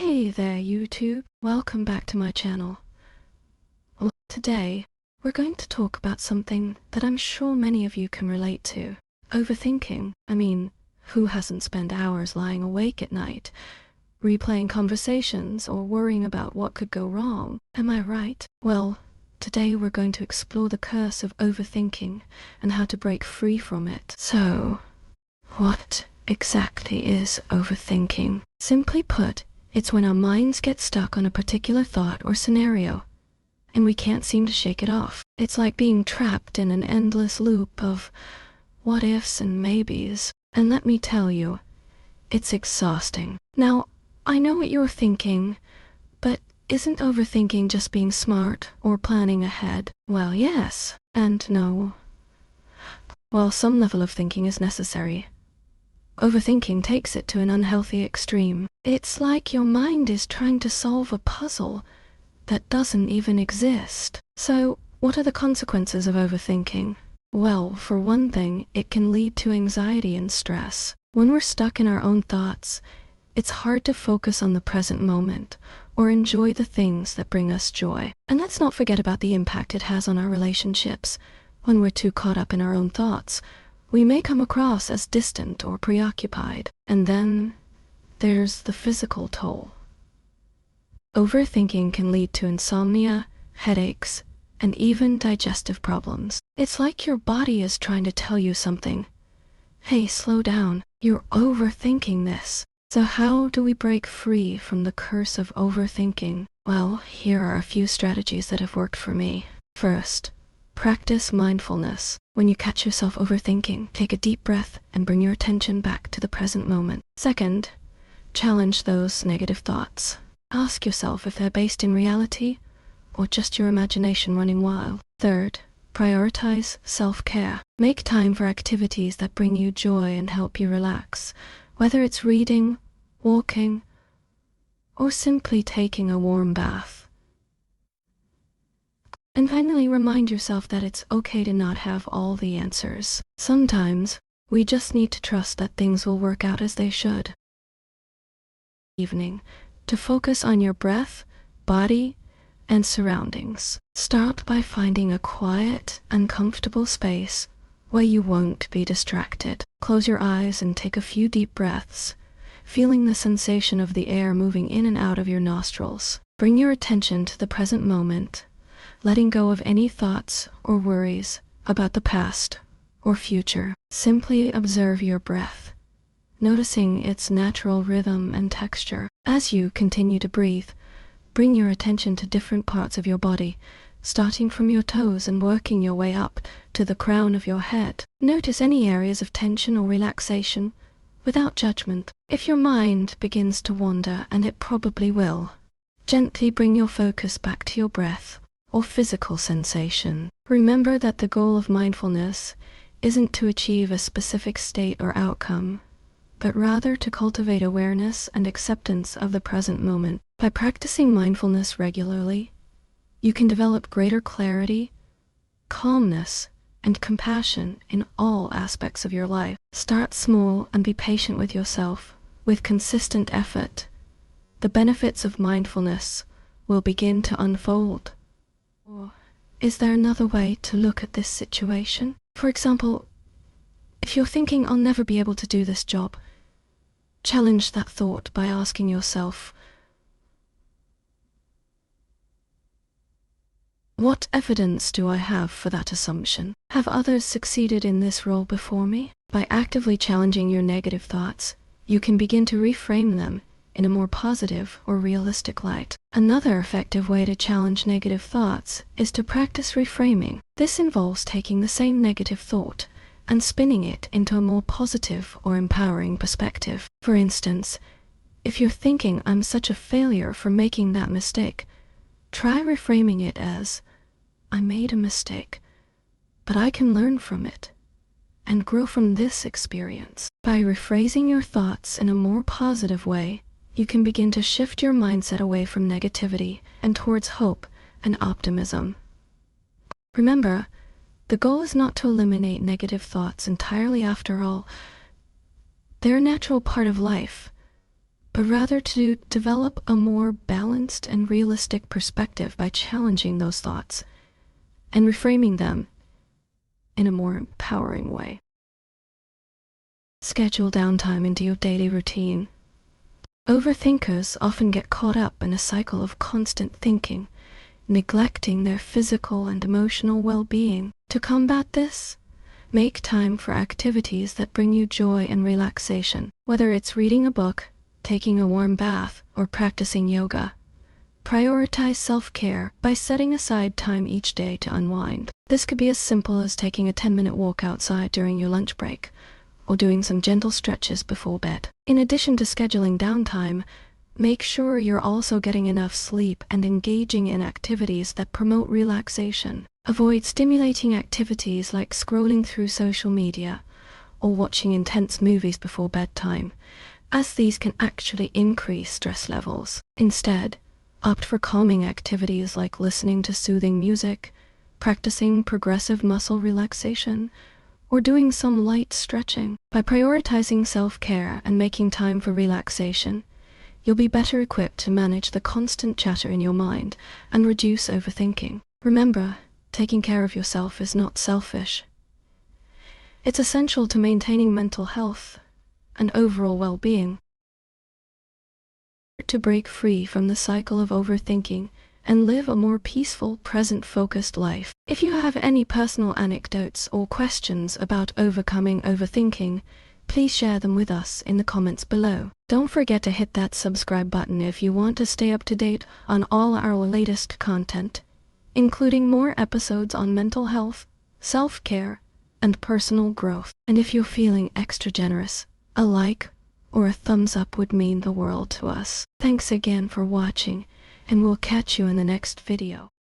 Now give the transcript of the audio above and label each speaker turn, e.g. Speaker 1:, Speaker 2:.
Speaker 1: Hey there, YouTube. Welcome back to my channel. Well, today, we're going to talk about something that I'm sure many of you can relate to. Overthinking. I mean, who hasn't spent hours lying awake at night, replaying conversations or worrying about what could go wrong? Am I right? Well, today we're going to explore the curse of overthinking and how to break free from it. So, what exactly is overthinking? Simply put, it's when our minds get stuck on a particular thought or scenario, and we can't seem to shake it off. It's like being trapped in an endless loop of what ifs and maybes. And let me tell you, it's exhausting. Now, I know what you're thinking, but isn't overthinking just being smart or planning ahead? Well, yes and no. While some level of thinking is necessary, overthinking takes it to an unhealthy extreme. It's like your mind is trying to solve a puzzle that doesn't even exist. So, what are the consequences of overthinking? Well, for one thing, it can lead to anxiety and stress. When we're stuck in our own thoughts, it's hard to focus on the present moment or enjoy the things that bring us joy. And let's not forget about the impact it has on our relationships. When we're too caught up in our own thoughts, we may come across as distant or preoccupied. And then there's the physical toll. Overthinking can lead to insomnia, headaches, and even digestive problems. It's like your body is trying to tell you something. Hey, slow down. You're overthinking this. So how do we break free from the curse of overthinking? Well, here are a few strategies that have worked for me. First, practice mindfulness. When you catch yourself overthinking, take a deep breath and bring your attention back to the present moment. Second, challenge those negative thoughts. Ask yourself if they're based in reality or just your imagination running wild. Third, prioritize self-care. Make time for activities that bring you joy and help you relax, whether it's reading, walking, or simply taking a warm bath. And finally, remind yourself that it's okay to not have all the answers. Sometimes, we just need to trust that things will work out as they should. Evening, to focus on your breath, body, and surroundings. Start by finding a quiet and comfortable space where you won't be distracted. Close your eyes and take a few deep breaths, feeling the sensation of the air moving in and out of your nostrils. Bring your attention to the present moment, letting go of any thoughts or worries about the past or future. Simply observe your breath, noticing its natural rhythm and texture. As you continue to breathe, bring your attention to different parts of your body, starting from your toes and working your way up to the crown of your head. Notice any areas of tension or relaxation without judgment. If your mind begins to wander, and it probably will, gently bring your focus back to your breath or physical sensation. Remember that the goal of mindfulness isn't to achieve a specific state or outcome, but rather to cultivate awareness and acceptance of the present moment. By practicing mindfulness regularly, you can develop greater clarity, calmness, and compassion in all aspects of your life. Start small and be patient with yourself. With consistent effort, the benefits of mindfulness will begin to unfold. Or is there another way to look at this situation? For example, if you're thinking, I'll never be able to do this job, challenge that thought by asking yourself, what evidence do I have for that assumption? Have others succeeded in this role before me? By actively challenging your negative thoughts, you can begin to reframe them in a more positive or realistic light. Another effective way to challenge negative thoughts is to practice reframing. This involves taking the same negative thought and spinning it into a more positive or empowering perspective. For instance, if you're thinking, I'm such a failure for making that mistake, try reframing it as, I made a mistake, but I can learn from it and grow from this experience. By rephrasing your thoughts in a more positive way, you can begin to shift your mindset away from negativity and towards hope and optimism. Remember, the goal is not to eliminate negative thoughts entirely. After all, they're a natural part of life, but rather to develop a more balanced and realistic perspective by challenging those thoughts and reframing them in a more empowering way. Schedule downtime into your daily routine. Overthinkers often get caught up in a cycle of constant thinking, neglecting their physical and emotional well-being. To combat this, make time for activities that bring you joy and relaxation. Whether it's reading a book, taking a warm bath, or practicing yoga, prioritize self-care by setting aside time each day to unwind. This could be as simple as taking a 10-minute walk outside during your lunch break, or doing some gentle stretches before bed. In addition to scheduling downtime, make sure you're also getting enough sleep and engaging in activities that promote relaxation. Avoid stimulating activities like scrolling through social media or watching intense movies before bedtime, as these can actually increase stress levels. Instead, opt for calming activities like listening to soothing music, practicing progressive muscle relaxation, or doing some light stretching. By prioritizing self-care and making time for relaxation, you'll be better equipped to manage the constant chatter in your mind and reduce overthinking. Remember, taking care of yourself is not selfish. It's essential to maintaining mental health and overall well-being. To break free from the cycle of overthinking and live a more peaceful, present-focused life. If you have any personal anecdotes or questions about overcoming overthinking, please share them with us in the comments below. Don't forget to hit that subscribe button if you want to stay up to date on all our latest content, including more episodes on mental health, self-care, and personal growth. And if you're feeling extra generous, a like or a thumbs up would mean the world to us. Thanks again for watching, and we'll catch you in the next video.